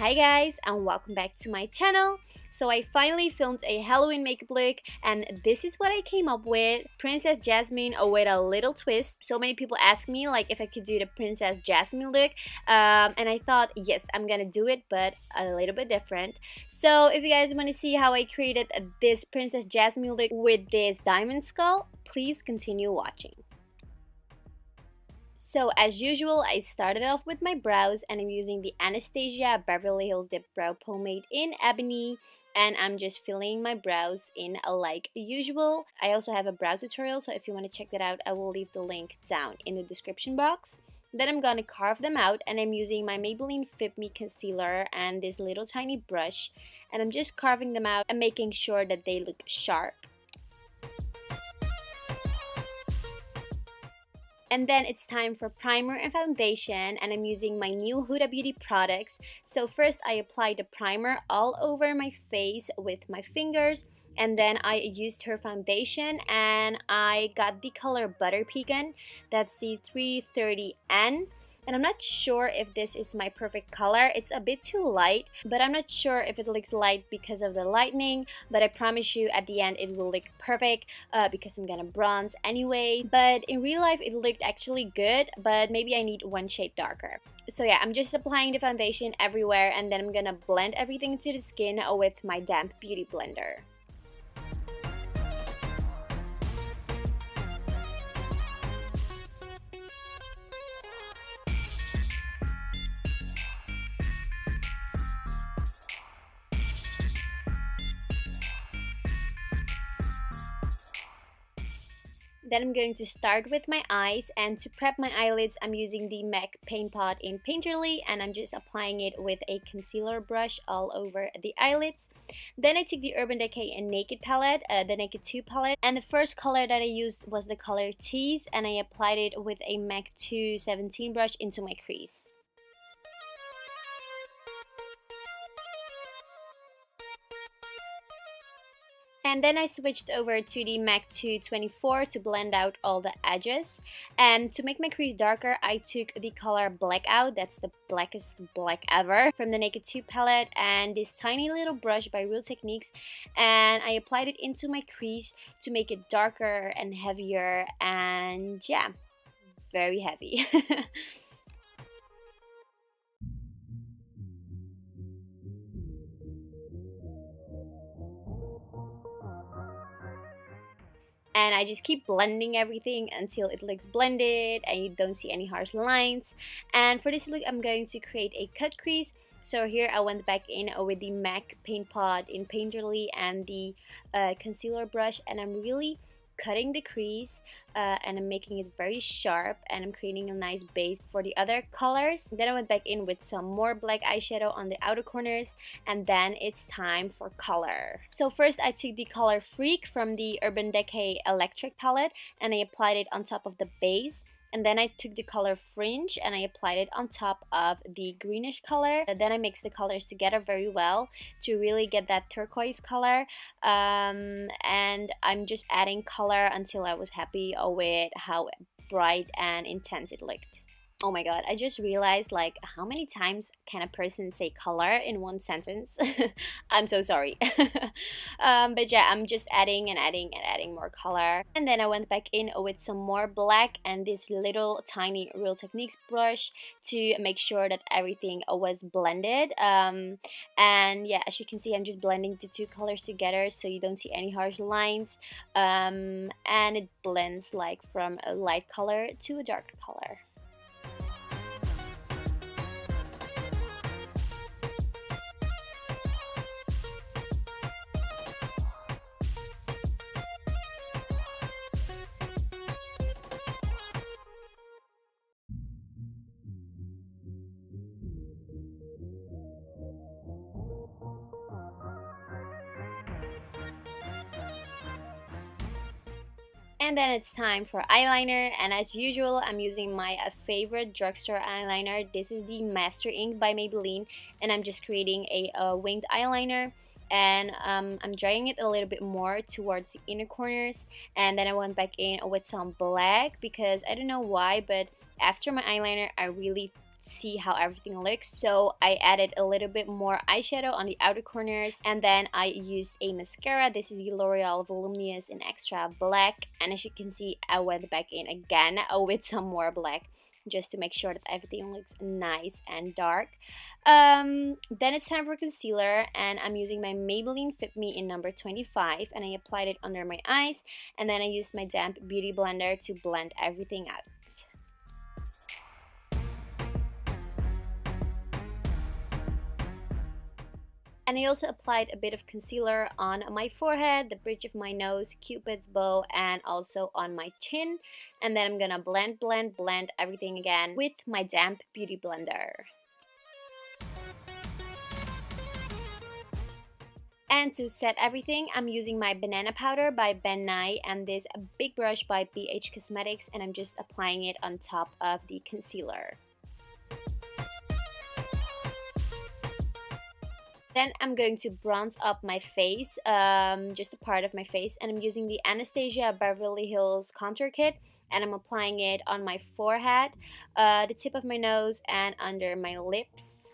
Hi guys, and welcome back to my channel. So I finally filmed a Halloween makeup look, and this is what I came up with. Princess Jasmine with a little twist. So many people ask me like if I could do the Princess Jasmine look, and I thought yes, I'm gonna do it, but a little bit different. So if you guys want to see how I created this Princess Jasmine look with this diamond skull, please continue watching. So as usual, I started off with my brows, and I'm using the Anastasia Beverly Hills Dipbrow pomade in Ebony, and I'm just filling my brows in like usual. I also have a brow tutorial, so if you want to check that out, I will leave the link down in the description box. Then I'm gonna carve them out, and I'm using my Maybelline Fit concealer and this little tiny brush, and I'm just carving them out and making sure that they look sharp. And then it's time for primer and foundation, and I'm using my new Huda Beauty products. So first I apply the primer all over my face with my fingers, and then I used her foundation, and I got the color Butter Pecan. That's the 330N. And I'm not sure if this is my perfect color. It's a bit too light, but I'm not sure if it looks light because of the lightning, but I promise you at the end it will look perfect because I'm gonna bronze anyway. But in real life it looked actually good, but maybe I need one shade darker. So yeah, I'm just applying the foundation everywhere, and then I'm gonna blend everything to the skin with my damp beauty blender. Then I'm going to start with my eyes, and to prep my eyelids I'm using the MAC paintpot in Painterly, and I'm just applying it with a concealer brush all over the eyelids. Then I took the Urban Decay and Naked palette, the Naked 2 palette, and the first color that I used was the color Tease, and I applied it with a MAC 217 brush into my crease. And then I switched over to the MAC 224 to blend out all the edges. And to make my crease darker, I took the color Blackout, that's the blackest black ever, from the Naked 2 palette, and this tiny little brush by Real Techniques, and I applied it into my crease to make it darker and heavier, and yeah, very heavy. And I just keep blending everything until it looks blended and you don't see any harsh lines. And for this look I'm going to create a cut crease. So here I went back in with the MAC paint pot in Painterly and the concealer brush, and I'm really cutting the crease and I'm making it very sharp, and I'm creating a nice base for the other colors. Then I went back in with some more black eyeshadow on the outer corners, and then it's time for color. So first I took the color Freak from the Urban Decay Electric palette, and I applied it on top of the base. And then I took the color Fringe and I applied it on top of the greenish color. And then I mixed the colors together very well to really get that turquoise color. And I'm just adding color until I was happy with how bright and intense it looked. Oh my god, I just realized like how many times can a person say color in one sentence? I'm so sorry. But yeah, I'm just adding and adding and adding more color. And then I went back in with some more black and this little tiny Real Techniques brush to make sure that everything was blended. And yeah, as you can see, I'm just blending the two colors together so you don't see any harsh lines. And it blends like from a light color to a dark color. And then it's time for eyeliner, and as usual I'm using my favorite drugstore eyeliner. This is the Master Ink by Maybelline, and I'm just creating a winged eyeliner. And I'm drying it a little bit more towards the inner corners, and then I went back in with some black because I don't know why, but after my eyeliner I really see how everything looks. So I added a little bit more eyeshadow on the outer corners, and then I used a mascara. This is the L'Oreal Voluminous in Extra Black, and as you can see, I went back in again with some more black just to make sure that everything looks nice and dark. Then it's time for concealer, and I'm using my Maybelline Fit Me in number 25, and I applied it under my eyes, and then I used my damp beauty blender to blend everything out. And I also applied a bit of concealer on my forehead, the bridge of my nose, Cupid's bow, and also on my chin. And then I'm gonna blend everything again with my damp beauty blender. And to set everything, I'm using my banana powder by Ben Nye and this big brush by BH Cosmetics, and I'm just applying it on top of the concealer. Then I'm going to bronze up my face, just a part of my face, and I'm using the Anastasia Beverly Hills Contour Kit, and I'm applying it on my forehead, the tip of my nose, and under my lips.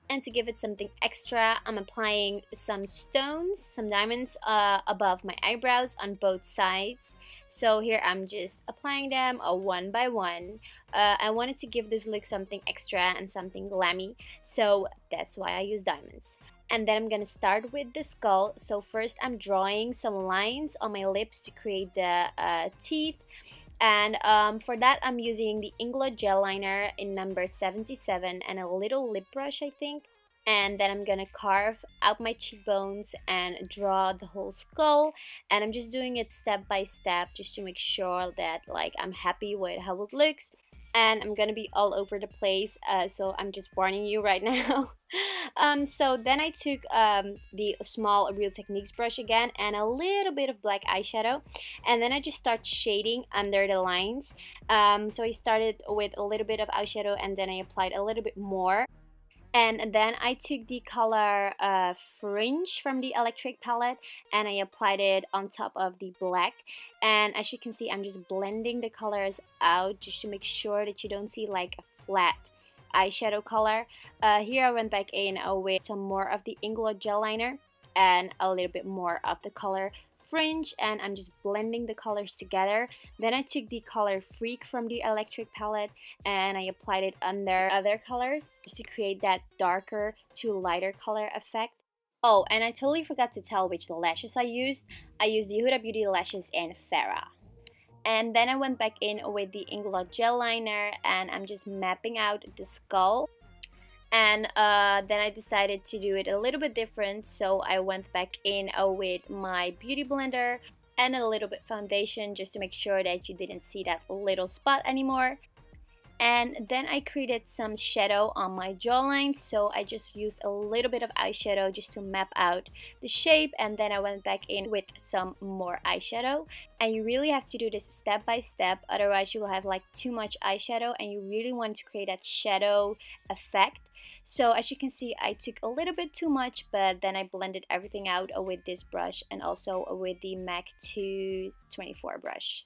And to give it something extra, I'm applying some stones, some diamonds above my eyebrows on both sides. So here I'm just applying them one by one. I wanted to give this look something extra and something glammy, so that's why I use diamonds. And then I'm gonna start with the skull. So first I'm drawing some lines on my lips to create the teeth. And for that, I'm using the Inglot gel liner in number 77 and a little lip brush, I think. And then I'm gonna carve out my cheekbones and draw the whole skull. And I'm just doing it step by step just to make sure that like I'm happy with how it looks. And I'm gonna be all over the place, so I'm just warning you right now. So then I took the small Real Techniques brush again and a little bit of black eyeshadow, and then I just start shading under the lines. So I started with a little bit of eyeshadow and then I applied a little bit more. And then I took the color Fringe from the Electric palette and I applied it on top of the black. And as you can see, I'm just blending the colors out just to make sure that you don't see like a flat eyeshadow color. Here I went back in with some more of the Inglot gel liner and a little bit more of the color Fringe, and I'm just blending the colors together. Then I took the color Freak from the Electric palette and I applied it under other colors just to create that darker to lighter color effect. Oh, and I totally forgot to tell which lashes I used. I used the Huda Beauty lashes in Farah. And then I went back in with the Inglot gel liner and I'm just mapping out the skull. And then I decided to do it a little bit different, so I went back in with my beauty blender and a little bit foundation just to make sure that you didn't see that little spot anymore. And then I created some shadow on my jawline, so I just used a little bit of eyeshadow just to map out the shape, and then I went back in with some more eyeshadow. And you really have to do this step by step, otherwise you will have like too much eyeshadow and you really want to create that shadow effect. So as you can see, I took a little bit too much, but then I blended everything out with this brush and also with the MAC 224 brush.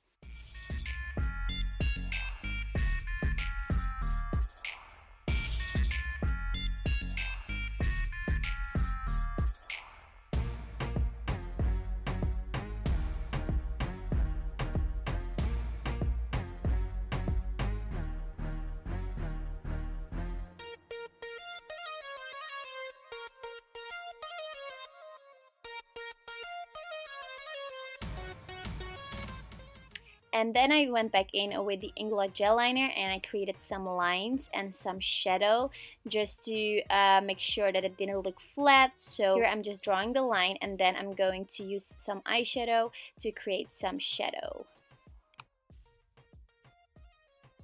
And then I went back in with the Inglot gel liner and I created some lines and some shadow just to make sure that it didn't look flat. So here I'm just drawing the line and then I'm going to use some eyeshadow to create some shadow.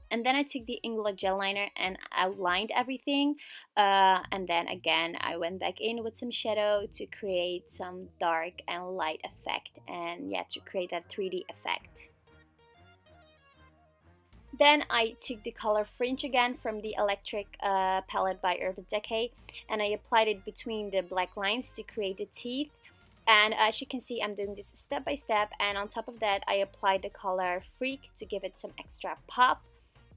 And then I took the Inglot gel liner and outlined everything. And then again, I went back in with some shadow to create some dark and light effect. And yeah, to create that 3D effect. Then I took the color Fringe again from the Electric palette by Decay and I applied it between the black lines to create the teeth. And as you can see, I'm doing this step by step, and on top of that I applied the color Freak to give it some extra pop.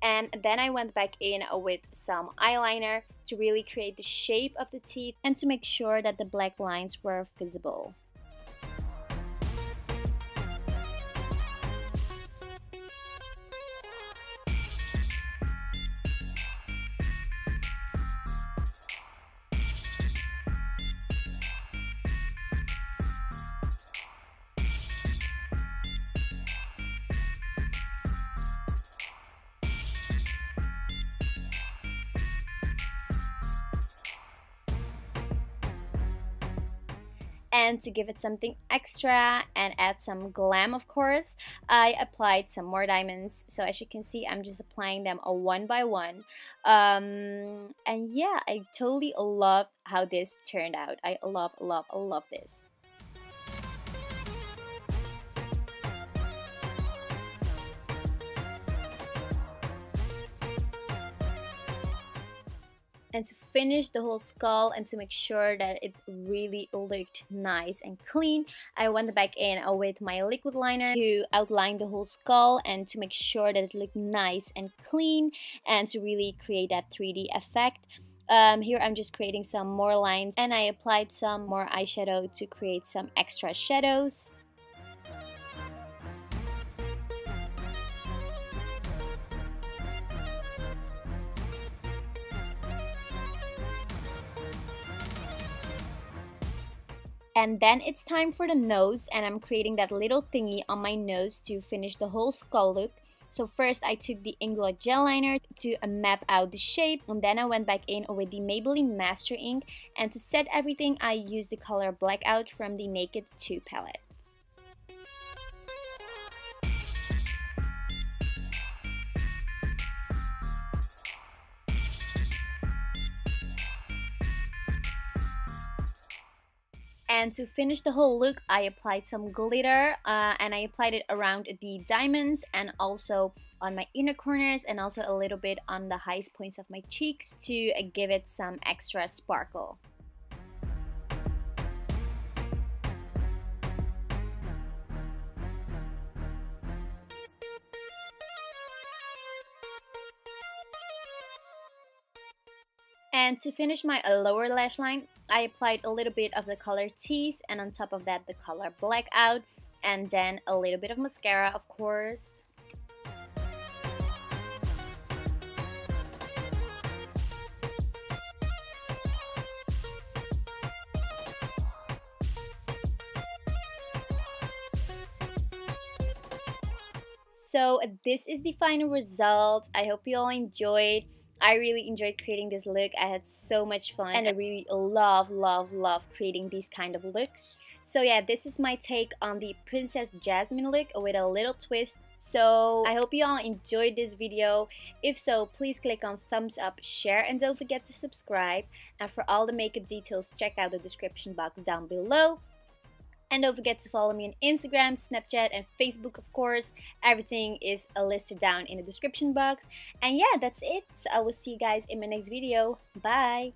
And then I went back in with some eyeliner to really create the shape of the teeth and to make sure that the black lines were visible. And to give it something extra and add some glam, of course, I applied some more diamonds. So as you can see, I'm just applying them one by one. And yeah, I totally love how this turned out. I love this. And to finish the whole skull and to make sure that it really looked nice and clean, I went back in with my liquid liner to outline the whole skull and to make sure that it looked nice and clean and to really create that 3D effect. Here I'm just creating some more lines, and I applied some more eyeshadow to create some extra shadows. And then it's time for the nose, and I'm creating that little thingy on my nose to finish the whole skull look. So first I took the Inglot gel liner to map out the shape, and then I went back in with the Maybelline Master Ink, and to set everything I used the color Blackout from the Naked 2 palette. And to finish the whole look, I applied some glitter, and I applied it around the diamonds and also on my inner corners and also a little bit on the highest points of my cheeks to give it some extra sparkle. And to finish my lower lash line, I applied a little bit of the color Tease, and on top of that the color Blackout, and then a little bit of mascara, of course. So this is the final result. I hope you all enjoyed. I really enjoyed creating this look. I had so much fun and I really love creating these kind of looks. So yeah, this is my take on the Princess Jasmine look with a little twist. So I hope you all enjoyed this video. If so, please click on thumbs up, share, and don't forget to subscribe. And for all the makeup details, check out the description box down below. And don't forget to follow me on Instagram, Snapchat, and Facebook, of course. Everything is listed down in the description box. And yeah, that's it. So I will see you guys in my next video. Bye!